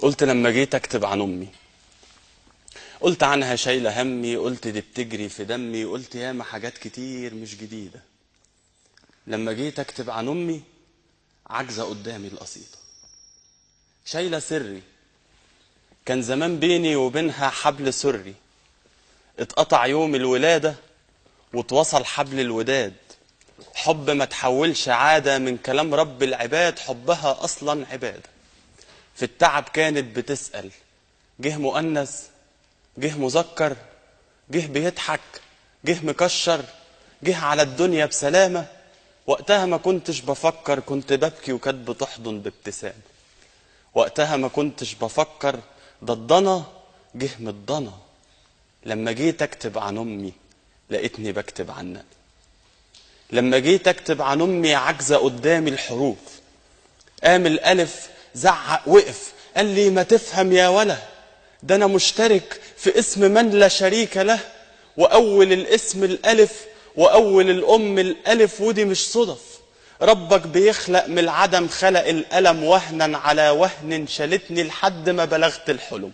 قلت لما جيت اكتب عن امي، قلت عنها شايله همي، قلت دي بتجري في دمي، قلت ياما حاجات كتير مش جديده. لما جيت اكتب عن امي عاجزه قدامي القصيده، شايله سري كان زمان بيني وبينها حبل سري، اتقطع يوم الولاده واتوصل حبل الوداد. حب ما تحولش عاده من كلام رب العباد، حبها اصلا عباده. في التعب كانت بتسأل، جه مؤنث جه مذكر، جه بيضحك جه مكشر، جه على الدنيا بسلامة. وقتها ما كنتش بفكر، كنت ببكي وكانت بتحضن بابتسامة. وقتها ما كنتش بفكر، ده الضنا جه من الضنا. لما جيت اكتب عن امي لقيتني بكتب عنها. لما جيت اكتب عن امي عاجزة قدامي الحروف. قام الالف زعق وقف قال لي ما تفهم يا ولا، ده انا مشترك في اسم من لا شريك له. واول الاسم الالف واول الام الالف، ودي مش صدف. ربك بيخلق من العدم، خلق الالم وهنا على وهن، شالتني لحد ما بلغت الحلم.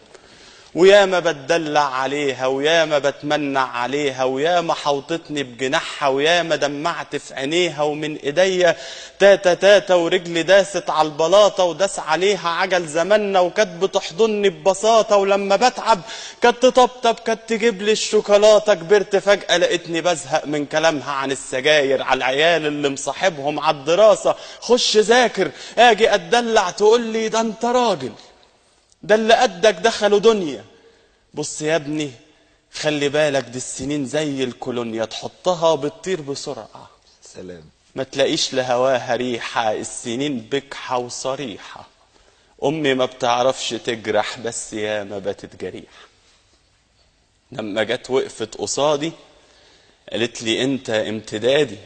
ويا ما بتدلع عليها ويا ما بتمنع عليها، ويا ما حوطتني بجناحها ويا ما دمعت في عينيها. ومن ايديا تاتا تاتا ورجلي داست على البلاطه وداس عليها عجل زماننا، وكانت بتحضني ببساطه. ولما بتعب كانت تطبطب، كانت تجيب لي الشوكولاته. كبرت فجاه لقيتني بزهق من كلامها عن السجاير، على العيال اللي مصاحبهم، على الدراسه. خش ذاكر اجي اتدلع تقول لي ده انت راجل، ده اللي قدك دخلوا دنيا. بص يا ابني خلي بالك، دي السنين زي الكولونيا، تحطها بتطير بسرعة. سلام. ما تلاقيش لهواها ريحة، السنين بكحة وصريحة. امي ما بتعرفش تجرح، بس يا ما بتتجريح. لما جت وقفت قصادي قالت لي انت امتدادي،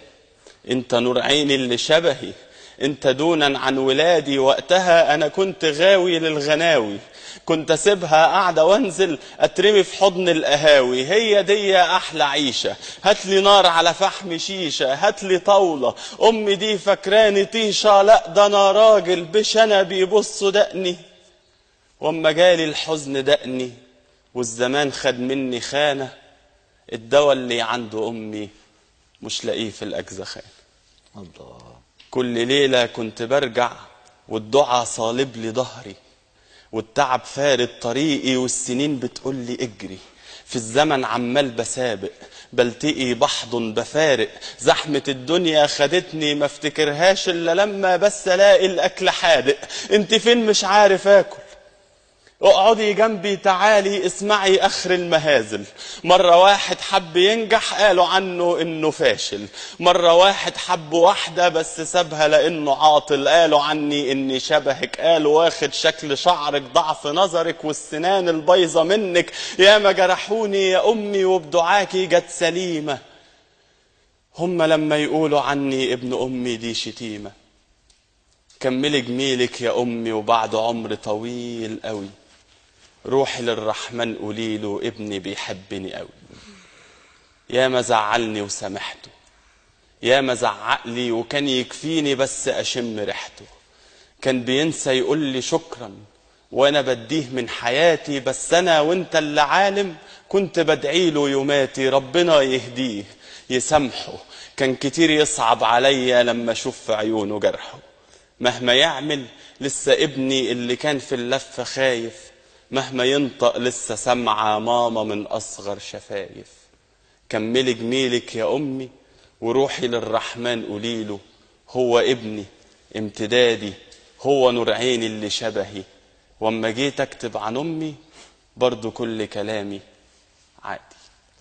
انت نور عيني اللي شبهي، انت دونا عن ولادي. وقتها انا كنت غاوي للغناوي، كنت اسيبها قاعده وانزل اترمي في حضن القهاوي. هي دي احلى عيشه، هاتلي نار على فحم شيشه، هاتلي طاوله. امي دي فكراني طيشه، لا ده انا راجل بشنب بيبصوا دقني. واما جالي الحزن دقني والزمان خد مني خانه، الدوا اللي عند امي مش لاقيه في الاجزخان. الله. كل ليلة كنت برجع والدعاء صالب لي ظهري، والتعب فارد طريقي، والسنين بتقول لي اجري. في الزمن عمال بسابق، بلتقي بحضن بفارق. زحمة الدنيا خدتني ما افتكرهاش الا لما بس الاقي الاكل حادق. انت فين مش عارف اكل، اقعدي جنبي تعالي اسمعي اخر المهازل. مرة واحد حب ينجح قالوا عنه انه فاشل، مرة واحد حب واحدة بس سابها لانه عاطل، قالوا عني اني شبهك، قالوا واخد شكل شعرك، ضعف نظرك والسنان البيضة منك. يا ما جرحوني يا امي وبدعاكي جت سليمة. هم لما يقولوا عني ابن امي دي شتيمة. كملي جميلك يا امي وبعد عمر طويل قوي، روحي للرحمن قوليله ابني بيحبني قوي. يا ما زعلني وسامحته، يا ما زعقلي وكان يكفيني بس اشم ريحته. كان بينسى يقول لي شكرا وانا بديه من حياتي، بس انا وانت اللي عالم كنت بدعيله يوماتي. ربنا يهديه يسامحه، كان كتير يصعب عليا لما اشوف في عيونه جرحه. مهما يعمل لسه ابني اللي كان في اللفة خايف، مهما ينطق لسه سمعة ماما من أصغر شفايف. كملي جميلك يا أمي وروحي للرحمن قوليله هو ابني امتدادي، هو نور عيني اللي شبهي. واما جيت اكتب عن أمي برضو كل كلامي عادي.